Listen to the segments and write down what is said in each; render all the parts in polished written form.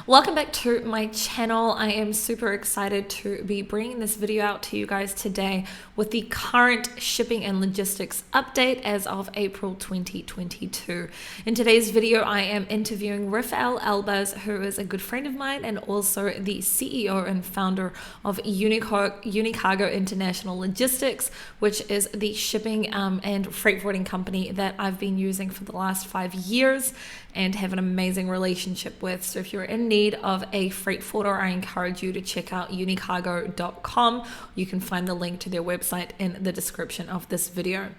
Welcome back to my channel. I am super excited to be bringing this video out to you guys today with the current shipping and logistics update as of April 2022. In today's video, I am interviewing Refael Elbaz, who is a good friend of mine and also the CEO and founder of Unicargo International Logistics, which is the shipping and freight forwarding company that I've been using for the last 5 years and have an amazing relationship with. So if you're in need of a freight forwarder, I encourage you to check out unicargo.com. You can find the link to their website in the description of this video.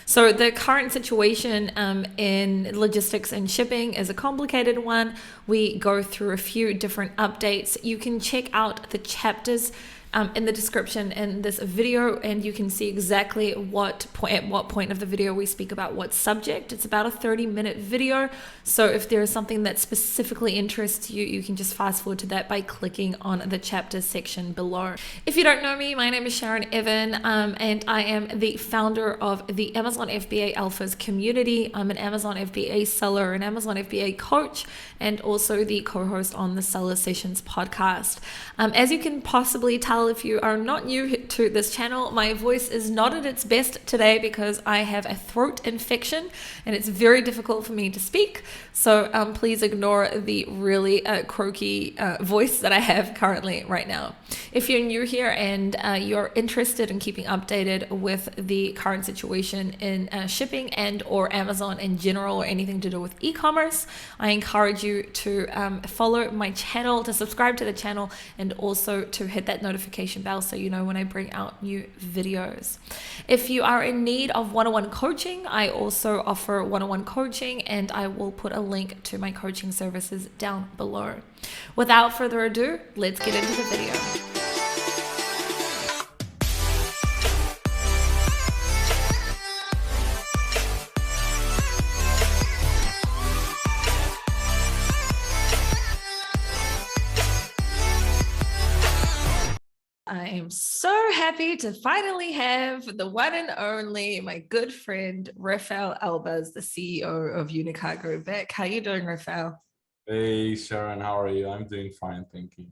So the current situation in logistics and shipping is a complicated one. We go through a few different updates. You can check out the chapters in the description in this video, and you can see exactly at what point of the video we speak about what subject. It's about a 30-minute video, so if there is something that specifically interests you, you can just fast forward to that by clicking on the chapter section below. If you don't know me, my name is Sharon Even, and I am the founder of the Amazon FBA Alphas community. I'm an Amazon FBA seller, an Amazon FBA coach, and also the co-host on the Seller Sessions podcast. As you can possibly tell, if you are not new to this channel, my voice is not at its best today because I have a throat infection and it's very difficult for me to speak. So please ignore the really croaky voice that I have currently right now. If you're new here and you're interested in keeping updated with the current situation in shipping and or Amazon in general, or anything to do with e-commerce, I encourage you to follow my channel, to subscribe to the channel, and also to hit that notification bell so you know when I bring out new videos. If you are in need of one-on-one coaching, I also offer one-on-one coaching, and I will put a link to my coaching services down below. Without further ado, let's get into the video. I am so happy to finally have the one and only, my good friend, Refael Elbaz, the CEO of Unicargo, back. How are you doing, Refael? Hey, Sharon, how are you? I'm doing fine, thank you.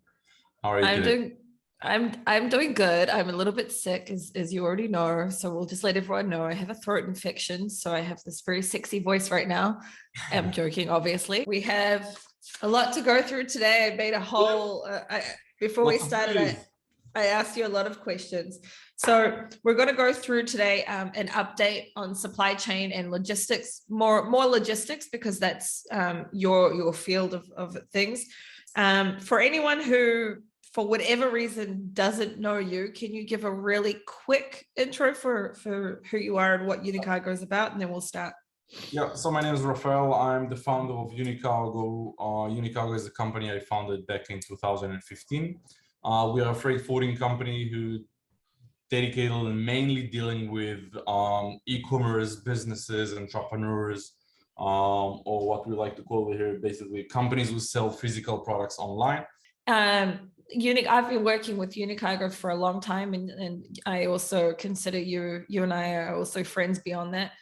How are you doing? I'm doing good. I'm a little bit sick, as you already know, so we'll just let everyone know I have a throat infection, so I have this very sexy voice right now. I'm joking, obviously. We have a lot to go through today. I made a whole, before we started, I asked you a lot of questions. So we're going to go through today an update on supply chain and logistics, more logistics, because that's your field of things. For anyone who, for whatever reason, doesn't know you, can you give a really quick intro for who you are and what Unicargo is about, and then we'll start. Yeah, so my name is Refael. I'm the founder of Unicargo. Unicargo is a company I founded back in 2015. We are a freight forwarding company who dedicated and mainly dealing with e-commerce businesses, entrepreneurs, or what we like to call it here, basically companies who sell physical products online. I've been working with Unicargo for a long time, and I also consider you and I are also friends beyond that.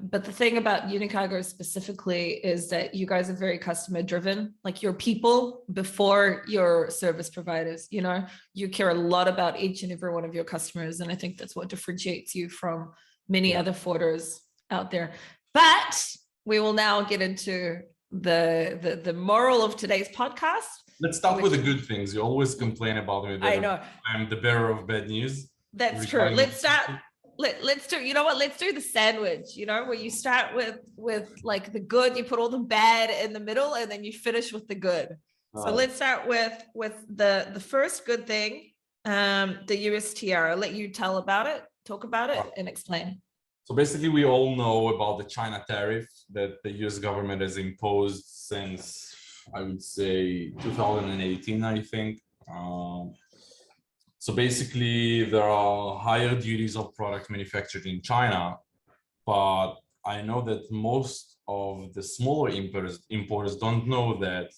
But the thing about Unicargo specifically is that you guys are very customer driven, like your people before your service providers. You know, you care a lot about each and every one of your customers, and I think that's what differentiates you from many other forwarders out there. But we will now get into the moral of today's podcast. Let's start with the good things. You always complain about me that I know I'm the bearer of bad news. That's true. Let's start. Let's do, you know what, let's do the sandwich, you know, where you start with like the good, you put all the bad in the middle, and then you finish with the good. So let's start with the first good thing, the USTER. I'll let you talk about it and explain. So basically we all know about the China tariff that the US government has imposed since, I would say, 2018, I think. So basically, there are higher duties of products manufactured in China, but I know that most of the smaller importers don't know that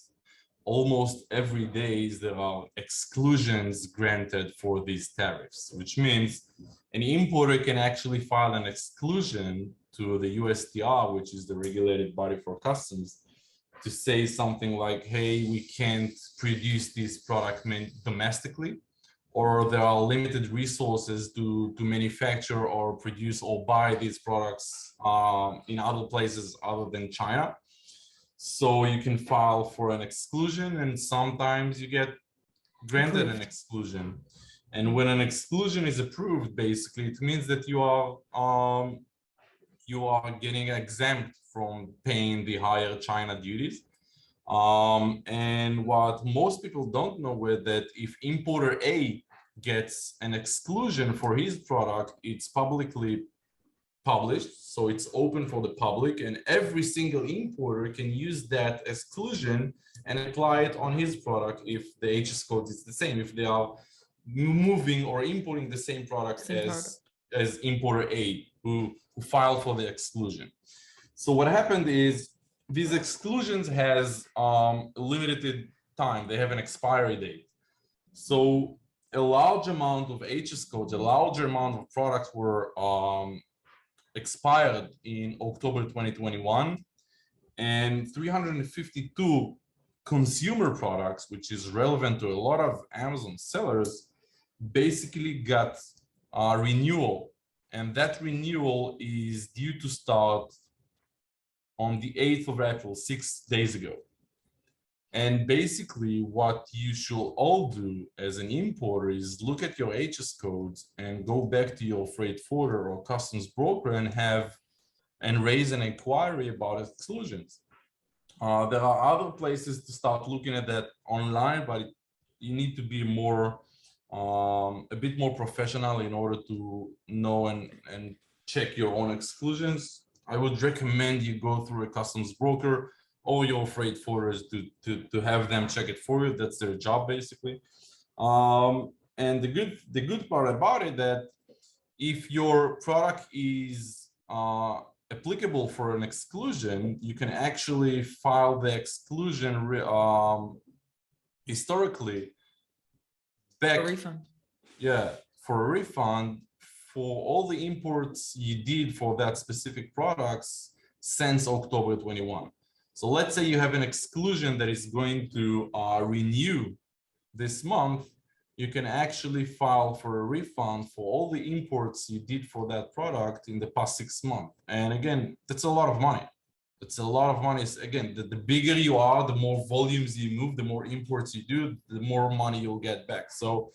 almost every day there are exclusions granted for these tariffs, which means an importer can actually file an exclusion to the USTR, which is the regulated body for customs, to say something like, hey, we can't produce this product domestically, or there are limited resources to manufacture or produce or buy these products in other places other than China. So you can file for an exclusion, and sometimes you get granted an exclusion. And when an exclusion is approved, basically, it means that you are getting exempt from paying the higher China duties. And what most people don't know is that if importer A gets an exclusion for his product, it's publicly published, so it's open for the public, and every single importer can use that exclusion and apply it on his product if the HS code is the same, if they are moving or importing the same product as importer A who filed for the exclusion. So what happened is these exclusions has a limited time. They have an expiry date. So a large amount of HS codes, a larger amount of products were expired in October 2021, and 352 consumer products, which is relevant to a lot of Amazon sellers, basically got renewal, and that renewal is due to start on the 8th of April, 6 days ago. And basically what you should all do as an importer is look at your HS codes and go back to your freight forwarder or customs broker and raise an inquiry about exclusions. There are other places to start looking at that online, but you need to be more a bit more professional in order to know and check your own exclusions. I would recommend you go through a customs broker or your freight forwarders to have them check it for you. That's their job, basically. And the good part about it that if your product is applicable for an exclusion, you can actually file the exclusion historically back. A refund. Yeah, for a refund for all the imports you did for that specific products since October 21. So let's say you have an exclusion that is going to renew this month, you can actually file for a refund for all the imports you did for that product in the past 6 months. And again, that's a lot of money. It's a lot of money. Again, the bigger you are, the more volumes you move, the more imports you do, the more money you'll get back. So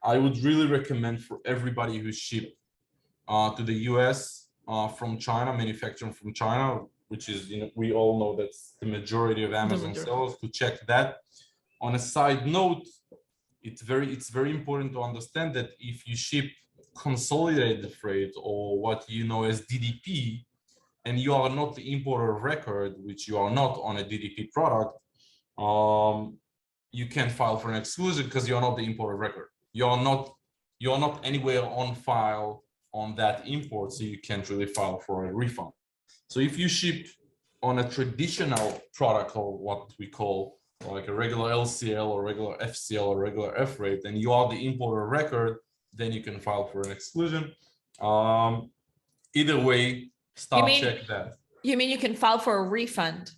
I would really recommend for everybody who ship to the US from China, manufacturing from China, which is, you know, we all know that's the majority of Amazon sellers, to check that. On a side note, it's very important to understand that if you ship consolidated freight, or what you know as DDP, and you are not the importer of record, which you are not on a DDP product, you can't file for an exclusion because you're not the importer of record. You're not anywhere on file on that import, so you can't really file for a refund. So if you ship on a traditional product, or what we call like a regular LCL or regular FCL or regular F rate, and you are the importer of record, then you can file for an exclusion. Either way, check that. You mean you can file for a refund?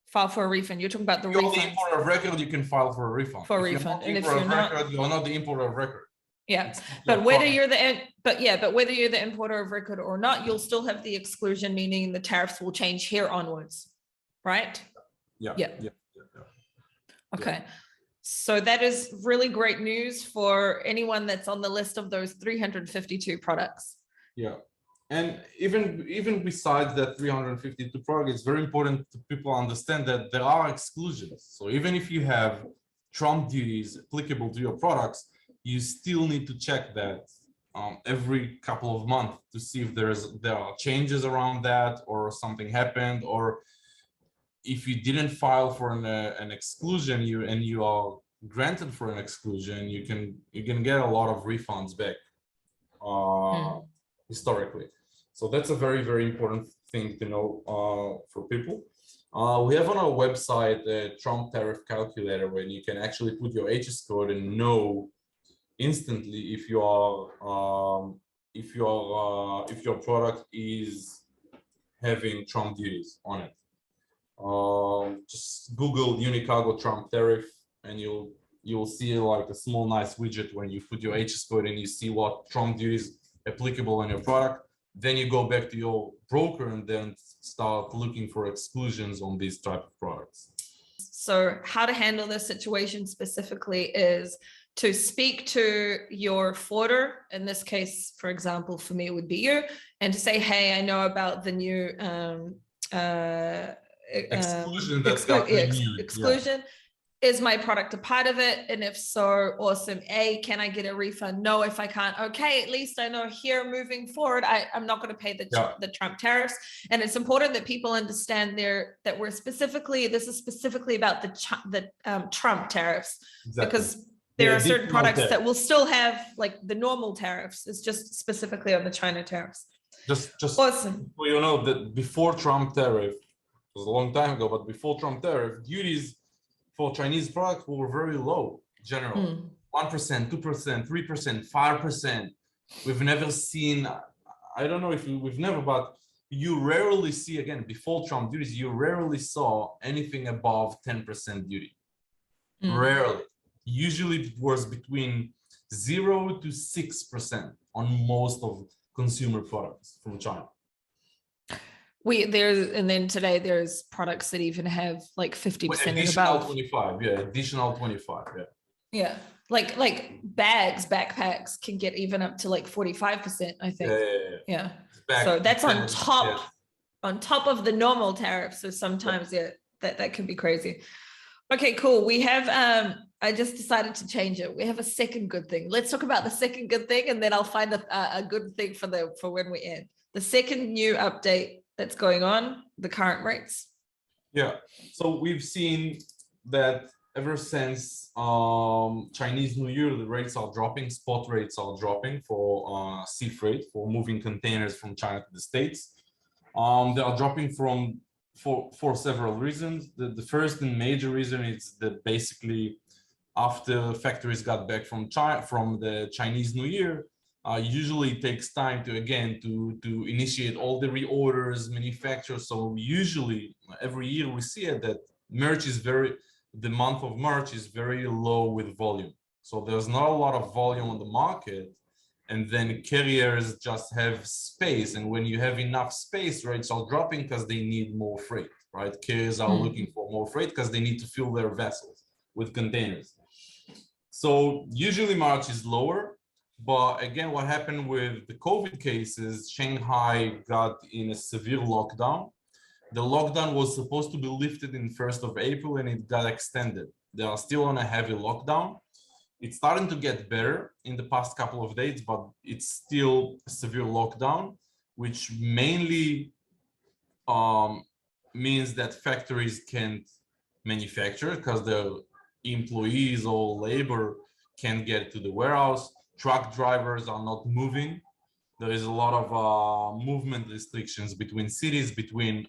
File for a refund. You're talking about the refund. You're the importer of record, you can file for a refund. For a refund. And if you're not, you're not the importer of record. Yeah, but whether you're whether you're the importer of record or not, you'll still have the exclusion, meaning the tariffs will change here onwards, right? Yeah. Okay, so that is really great news for anyone that's on the list of those 352 products. Yeah, and even besides that 352 products, it's very important to people understand that there are exclusions. So even if you have Trump duties applicable to your products, you still need to check that every couple of months to see if there are changes around that, or something happened, or if you didn't file for an exclusion, you are granted for an exclusion, you can get a lot of refunds back historically. So that's a very, very important thing to know for people. We have on our website a Trump tariff calculator where you can actually put your HS code and know instantly if your product is having Trump duties on it. Just Google Unicargo Trump tariff, and you'll see like a small nice widget when you put your HS code and you see what Trump duty is applicable on your product. Then you go back to your broker and then start looking for exclusions on these type of products. So how to handle this situation specifically is to speak to your forwarder. In this case, for example, for me, it would be you, and to say, hey, I know about the new exclusion that's got renewed. Exclusion. Is my product a part of it? And if so, awesome. A, can I get a refund? No, if I can't, okay, at least I know here moving forward, I'm not going to pay the Trump tariffs. And it's important that people understand that we're specifically, this is specifically about the Trump tariffs, because there are certain products that will still have like the normal tariffs. It's just specifically on the China tariffs. Just awesome. Well, you know that before Trump tariff, it was a long time ago, but before Trump tariff, duties for Chinese products were very low, generally. 1%, 2%, 3%, 5%. We've never seen, I don't know if we've never, but you rarely see, again, before Trump duties, you rarely saw anything above 10% duty. Rarely. Usually it was between 0 to 6% on most of consumer products from China. And then today there's products that even have like 50% and above. 25, additional 25, yeah. Like backpacks can get even up to like 45%, I think. Yeah. So that's on top of the normal tariff. So sometimes that can be crazy. Okay, cool. We have I just decided to change it. We have a second good thing. Let's talk about the second good thing, and then I'll find a good thing for when we end. The second new update that's going on, the current rates. Yeah, so we've seen that ever since Chinese New Year, the rates are dropping, spot rates are dropping for sea freight, for moving containers from China to the States. They are dropping for several reasons. The first and major reason is that basically after factories got back from the Chinese New Year, usually it takes time to initiate all the reorders, manufacturers. So usually every year we see it that the month of March is very low with volume. So there's not a lot of volume on the market, and then carriers just have space. And when you have enough space, rates are dropping because they need more freight, right? Carriers are looking for more freight because they need to fill their vessels with containers. So usually March is lower. But again, what happened with the COVID cases, Shanghai got in a severe lockdown. The lockdown was supposed to be lifted in 1st of April and it got extended. They are still on a heavy lockdown. It's starting to get better in the past couple of days, but it's still a severe lockdown, which mainly means that factories can't manufacture because their employees or labor can't get to the warehouse. Truck drivers are not moving. There is a lot of movement restrictions between cities, between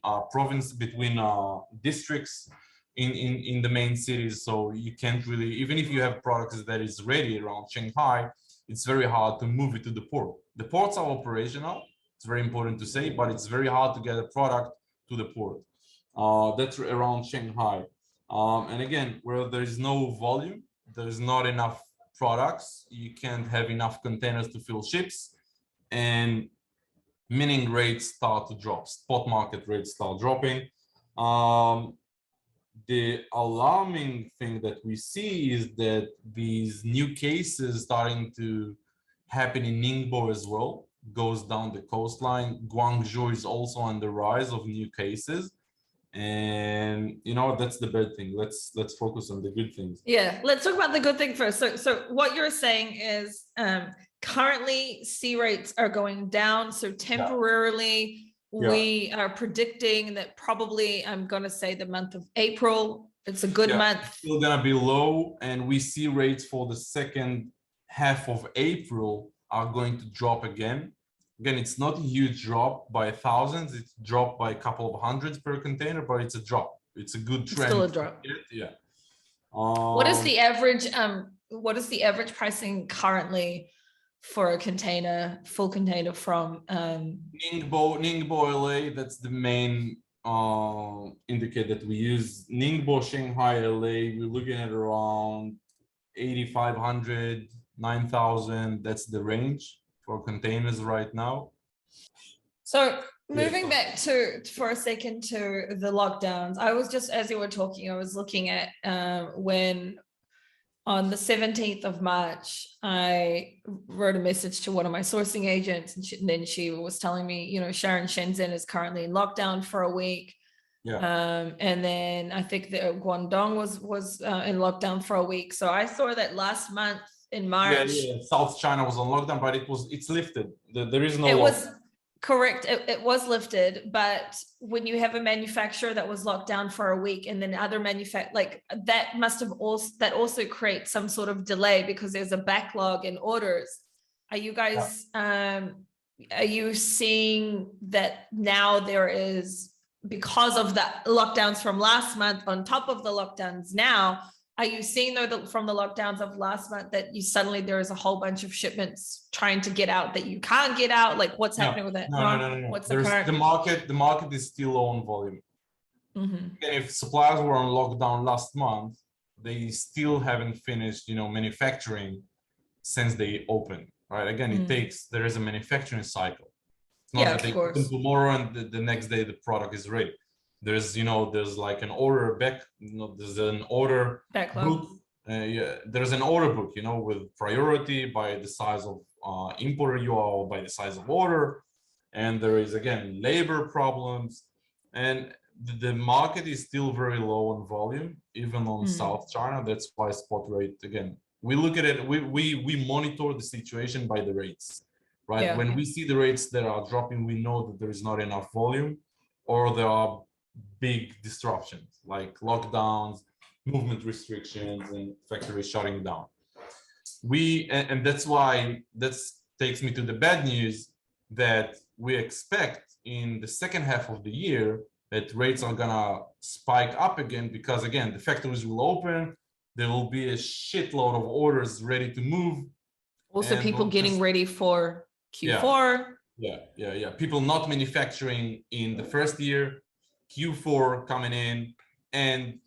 districts in the main cities. So you can't really, even if you have products that is ready around Shanghai, it's very hard to move it to the port. The ports are operational. It's very important to say, but it's very hard to get a product to the port. That's around Shanghai. And again, where there is no volume, there is not enough products, you can't have enough containers to fill ships, and meaning rates start to drop. Spot market rates start dropping. The alarming thing that we see is that these new cases starting to happen in Ningbo as well, goes down the coastline. Guangzhou is also on the rise of new cases. And you know, that's the bad thing. Let's focus on the good things. Yeah, let's talk about the good thing first. So what you're saying is currently sea rates are going down. So temporarily we are predicting that probably, I'm going to say the month of April, it's a good month. It's still going to be low, and we see rates for the second half of April are going to drop again. Again, it's not a huge drop by thousands. It's dropped by a couple of hundreds per container, but it's a drop. It's a good trend. Still a drop. Yeah. What is the average? What is the average pricing currently for a container, full container from Ningbo, LA? That's the main indicate that we use Ningbo, Shanghai, LA. We're looking at around 8,500, 9,000. That's the range for containers right now. So moving back for a second to the lockdowns, I was just, as you were talking, I was looking at when on the 17th of March, I wrote a message to one of my sourcing agents, and then she was telling me, you know, Sharon, Shenzhen is currently in lockdown for a week. Yeah. And then I think that Guangdong was in lockdown for a week. So I saw that last month in March. Yeah. South China was on lockdown, but it's lifted. There is no. It was correct. It was lifted, but when you have a manufacturer that was locked down for a week, and then other like that must have also creates some sort of delay because there's a backlog in orders. Are you guys are you seeing that now there is, because of the lockdowns from last month on top of the lockdowns now, are you seeing though from the lockdowns of last month that there is a whole bunch of shipments trying to get out that you can't get out? Like what's happening with that? No. What's the market is still low on volume. And if suppliers were on lockdown last month, they still haven't finished, manufacturing since they opened, right? Again, there is a manufacturing cycle. It's not that they open tomorrow and the next day the product is ready. There's like an order there's an order book. There's an order book, with priority by the size of importer you are, or by the size of order. And there is, again, labor problems. And the market is still very low on volume, even on South China. That's why spot rate, again, we look at it, we monitor the situation by the rates, right? Yeah. When we see the rates that are dropping, we know that there is not enough volume, or there are big disruptions like lockdowns, movement restrictions, and factories shutting down. And that's why that takes me to the bad news, that we expect in the second half of the year that rates are gonna spike up again, because again, the factories will open, there will be a shitload of orders ready to move. Also, people getting ready for Q4. Yeah. People not manufacturing in the first year, Q4 coming in, and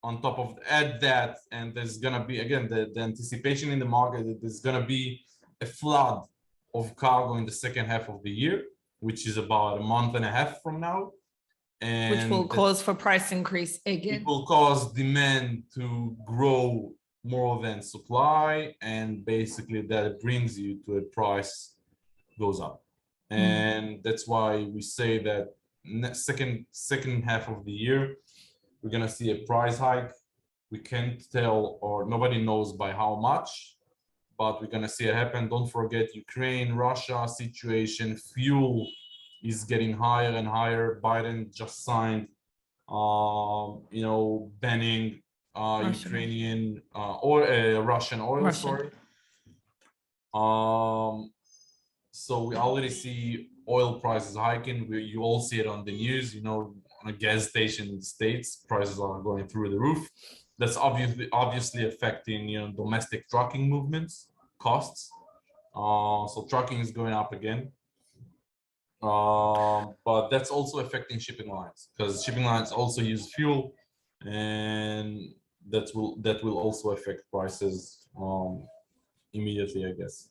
on top of that, and there's gonna be, again, the anticipation in the market that there's gonna be a flood of cargo in the second half of the year, which is about a month and a half from now. And which will cause for price increase again. It will cause demand to grow more than supply, and basically that brings you to a price goes up. And that's why we say that second half of the year, we're gonna see a price hike. We can't tell, or nobody knows by how much, but we're gonna see it happen. Don't forget Ukraine, Russia situation, fuel is getting higher and higher. Biden just signed, banning Ukrainian or Russian oil. Sorry. So we already see oil prices hiking. You all see it on the news. On a gas station in the States, prices are going through the roof. That's obviously affecting domestic trucking movements, costs. So trucking is going up again. But that's also affecting shipping lines, because shipping lines also use fuel, and that will also affect prices immediately, I guess.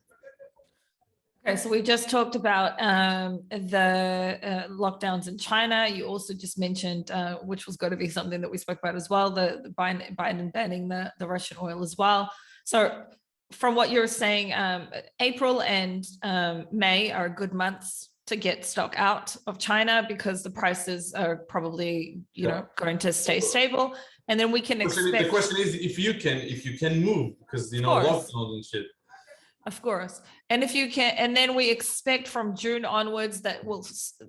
Okay, so we just talked about the lockdowns in China. You also just mentioned, which was going to be something that we spoke about as well, the Biden banning the Russian oil as well. So from what you're saying, April and May are good months to get stock out of China, because the prices are probably going to stay stable, and then we can expect. The question is if you can move, because lockdown and shit. Of course, and if you can, and then we expect from June onwards that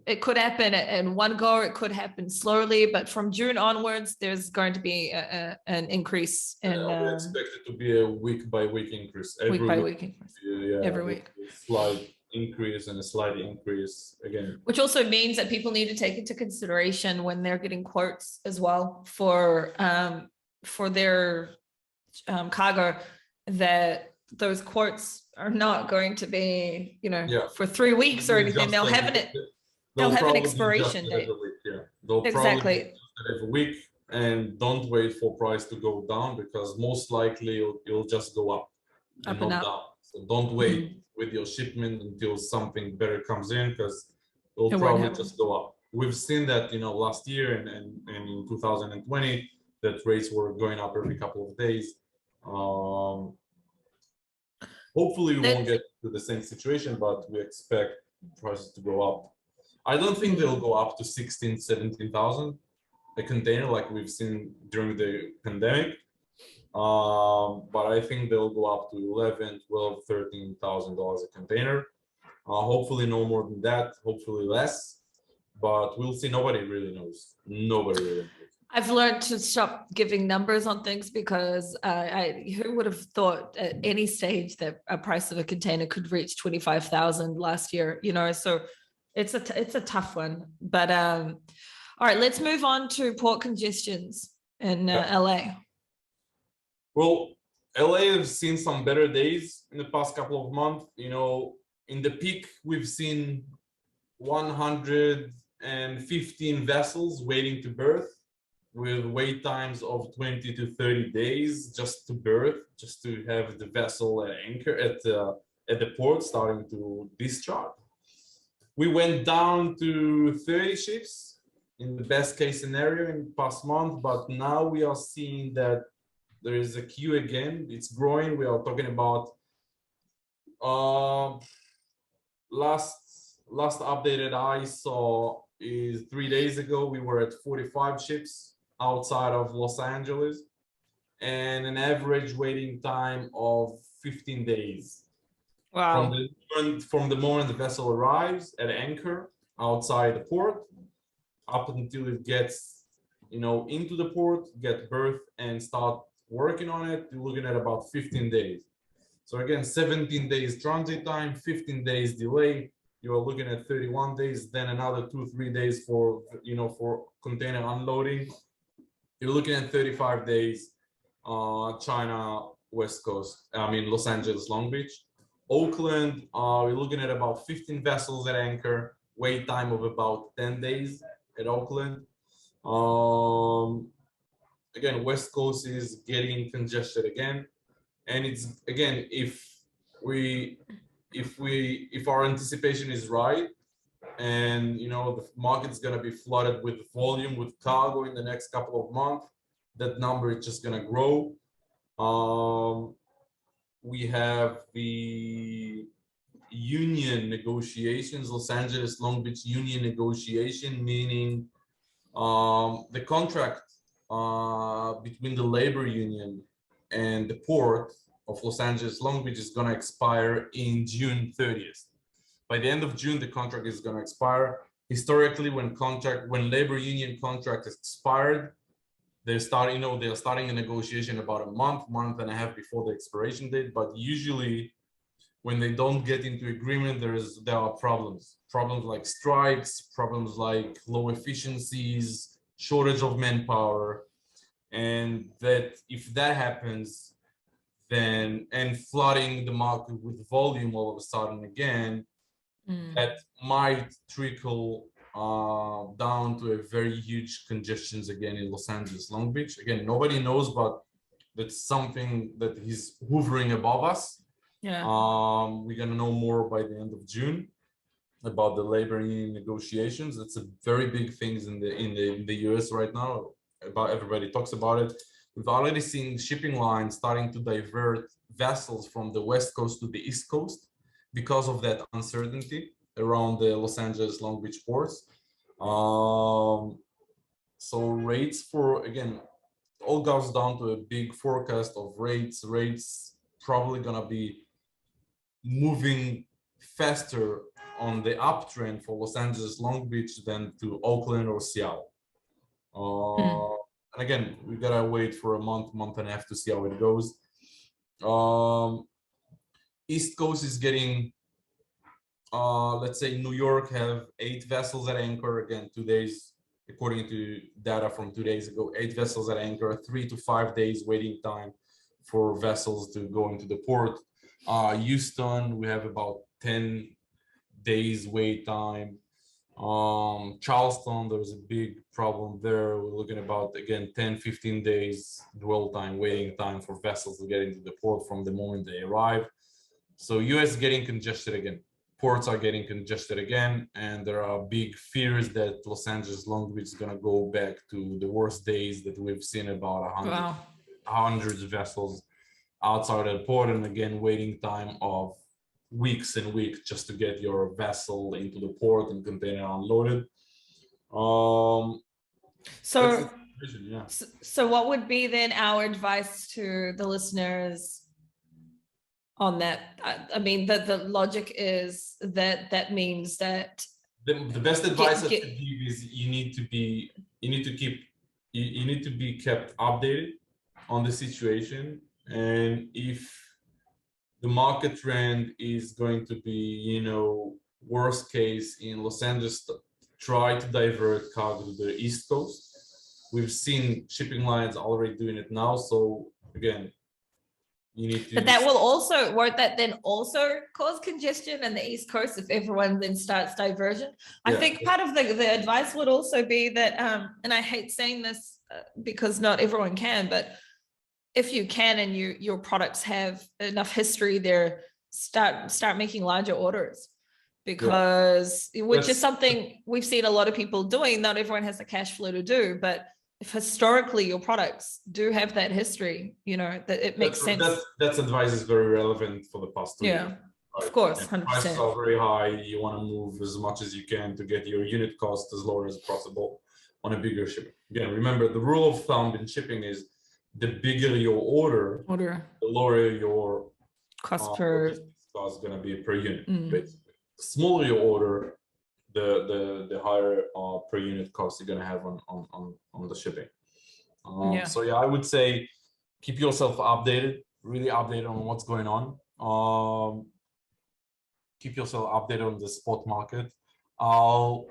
it could happen in one go, it could happen slowly, but from June onwards, there's going to be an increase in. We expect it to be a week by week increase. Every week increase. Every week. Slight increase and a slight increase again. Which also means that people need to take into consideration when they're getting quotes as well for their cargo, that those quotes are not going to be, for 3 weeks or anything. They'll have an expiration date. They'll probably Exactly. adjust it every week, and don't wait for price to go down, because most likely it'll just go up and Up and not up. down. So don't wait with your shipment until something better comes in, because it'll It won't probably happen. just go up. We've seen that, last year and in 2020, that rates were going up every couple of days. Hopefully we won't get to the same situation, but we expect prices to go up. I don't think they'll go up to 16, 17,000 a container like we've seen during the pandemic. But I think they'll go up to 11, 12, $13,000 a container. Hopefully no more than that, hopefully less, but we'll see. Nobody really knows. Nobody really knows. I've learned to stop giving numbers on things, because who would have thought at any stage that a price of a container could reach 25,000 last year, so it's a tough one. But all right, let's move on to port congestions in LA. Well, LA has seen some better days in the past couple of months. In the peak, we've seen 115 vessels waiting to berth, with wait times of 20 to 30 days just to berth, just to have the vessel at anchor at the port starting to discharge. We went down to 30 ships in the best case scenario in the past month, but now we are seeing that there is a queue again. It's growing. We are talking about last updated I saw is 3 days ago. We were at 45 ships outside of Los Angeles, and an average waiting time of 15 days. Wow. From the moment the vessel arrives at anchor outside the port up until it gets into the port, get berth and start working on it, you're looking at about 15 days. So again, 17 days transit time, 15 daes delay, you are looking at 31 days, then another 2-3 days for container unloading. You're looking at 35 days. China West Coast, Los Angeles Long Beach. Oakland, we're looking at about 15 vessels at anchor, wait time of about 10 days at Oakland. Again, West Coast is getting congested again, and it's again, if our anticipation is right, and the market's going to be flooded with volume, with cargo in the next couple of months, that number is just going to grow. We have the union negotiations, Los Angeles Long Beach union negotiation, meaning the contract between the labor union and the port of Los Angeles Long Beach is going to expire in June 30th. By the end of June, the contract is going to expire. Historically, when labor union contract is expired, they're starting a negotiation about a month and a half before the expiration date. But usually, when they don't get into agreement, there are problems like strikes, problems like low efficiencies, shortage of manpower, and that if that happens, then and flooding the market with volume all of a sudden again, that might trickle down to a very huge congestions again in Los Angeles Long Beach. Again, nobody knows, but that's something that is hovering above us. Yeah. We're gonna know more by the end of June about the labor union negotiations. It's a very big things in the US right now. About everybody talks about it. We've already seen shipping lines starting to divert vessels from the West Coast to the East Coast because of that uncertainty around the Los Angeles Long Beach ports. So rates again, all goes down to a big forecast of rates. Rates probably gonna be moving faster on the uptrend for Los Angeles Long Beach than to Oakland or Seattle. And again, we gotta wait for a month and a half to see how it goes. East Coast is getting, let's say New York have 8 vessels at anchor. Again, 2 days, according to data from 2 days ago, 8 vessels at anchor, 3 to 5 days waiting time for vessels to go into the port. Houston, we have about 10 days wait time. Charleston, there was a big problem there. We're looking about, again, 10-15 days dwell time, waiting time for vessels to get into the port from the moment they arrive. So US getting congested again. Ports are getting congested again, and there are big fears that Los Angeles Long Beach is going to go back to the worst days that we've seen, about 100, Wow. hundreds of vessels outside the port, and again waiting time of weeks and weeks just to get your vessel into the port and container unloaded. So, yeah. so what would be then our advice to the listeners on that? I mean, the logic is that means that the best advice I could give is you need to be kept updated on the situation, and if the market trend is going to be, you know, worst case in Los Angeles, try to divert cargo to the East Coast. We've seen shipping lines already doing it now. So again, you need to. But that will also, won't that then also cause congestion in the East Coast if everyone then starts diversion? I think part of the advice would also be that, and I hate saying this because not everyone can, but if you can and your products have enough history there, start making larger orders, because which is something we've seen a lot of people doing. Not everyone has the cash flow to do, but if historically your products do have that history, you know, that it makes sense. That's advice is very relevant for the past 2 years. Right? Of course, 100%. Prices are very high. You want to move as much as you can to get your unit cost as low as possible on a bigger shipment. Again, remember the rule of thumb in shipping is the bigger your order, the lower your cost per cost is going to be per unit. Basically, the smaller your order, the higher per unit cost you're going to have on the shipping. So yeah, I would say keep yourself updated, really updated on what's going on. Keep yourself updated on the spot market. I'll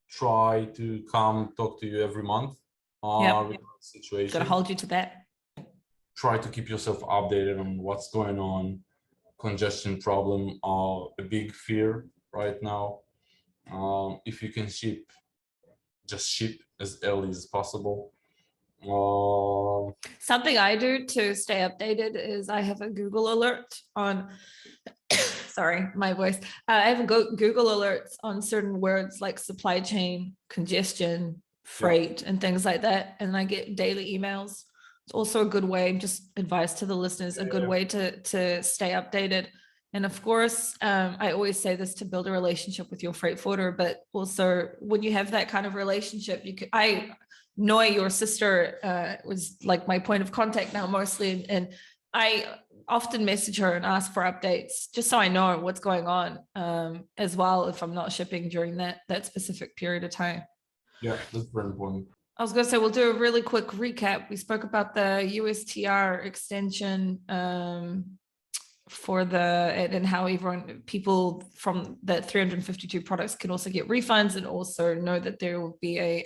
try to come talk to you every month. Situation. Gotta hold you to that. Try to keep yourself updated on what's going on. Congestion problem are a big fear right now. If you can ship, just ship as early as possible. Something I do to stay updated is I have a Google alert on sorry, my voice. I have Google alerts on certain words like supply chain, congestion, freight, and things like that, and I get daily emails. It's also a good way, just advice to the listeners, a good way to stay updated. And of course, I always say this, to build a relationship with your freight forwarder, but also when you have that kind of relationship, you could, 𝗓𝗓, your sister, was like my point of contact now mostly, and I often message her and ask for updates just so I know what's going on, as well, if I'm not shipping during that specific period of time. Yeah, that's very important. I was going to say, we'll do a really quick recap. We spoke about the USTR extension and how people from the 352 products can also get refunds, and also know that there will be a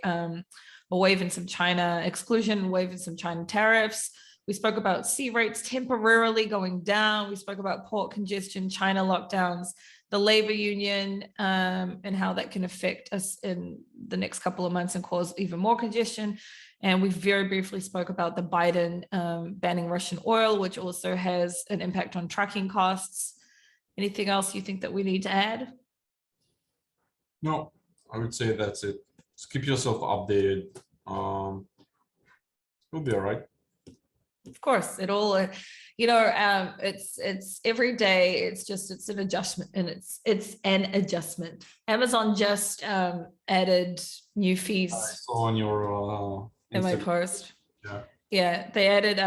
waive in some China exclusion, waive in some China tariffs. We spoke about sea rates temporarily going down. We spoke about port congestion, China lockdowns, the labor union, and how that can affect us in the next couple of months and cause even more congestion. And we very briefly spoke about the Bidon banning Russian oil, which also has an impact on trucking costs. Anything else you think that we need to add? No, I would say that's it. Just keep yourself updated. You'll be all right. Of course, it'll, it's every day. It's an adjustment, and it's an adjustment. Amazon just added new fees. I saw on your in my post. Yeah, they added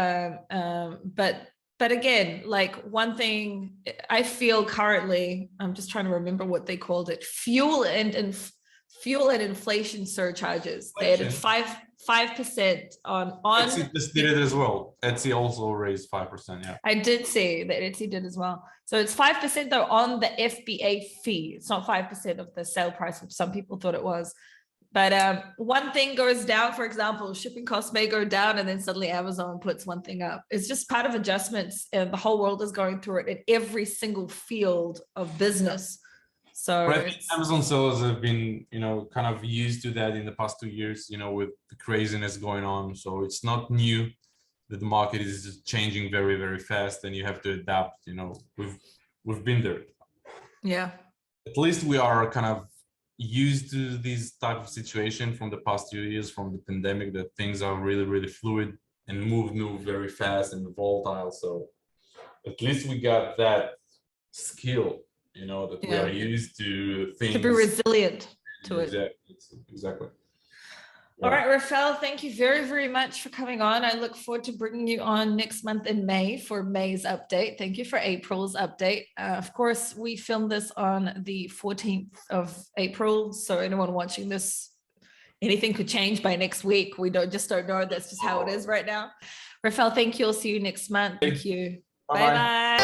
but again, like, one thing I feel currently, I'm just trying to remember what they called it, fuel and inflation surcharges. They added 5% on Etsy just did it as well. Etsy also raised 5%. Yeah, I did see that Etsy did as well. So it's 5% though on the FBA fee. It's not 5% of the sale price, which some people thought it was. But one thing goes down, for example, shipping costs may go down, and then suddenly Amazon puts one thing up. It's just part of adjustments, and the whole world is going through it in every single field of business. So But I think Amazon sellers have been, kind of used to that in the past 2 years, with the craziness going on. So it's not new that the market is just changing very, very fast, and you have to adapt. We've been there. yeah. At least we are kind of used to this type of situation from the past 2 years, from the pandemic, that things are really, really fluid and move very fast and volatile. So at least we got that skill, that we are used to things. To be resilient to it. Exactly. All right, Refael, thank you very, very much for coming on. I look forward to bringing you on next month in May for May's update. Thank you for April's update. Of course, we filmed this on the 14th of April. So anyone watching this, anything could change by next week. We don't know. That's just how it is right now. Refael, thank you. I'll see you next month. Thank you. Bye-bye.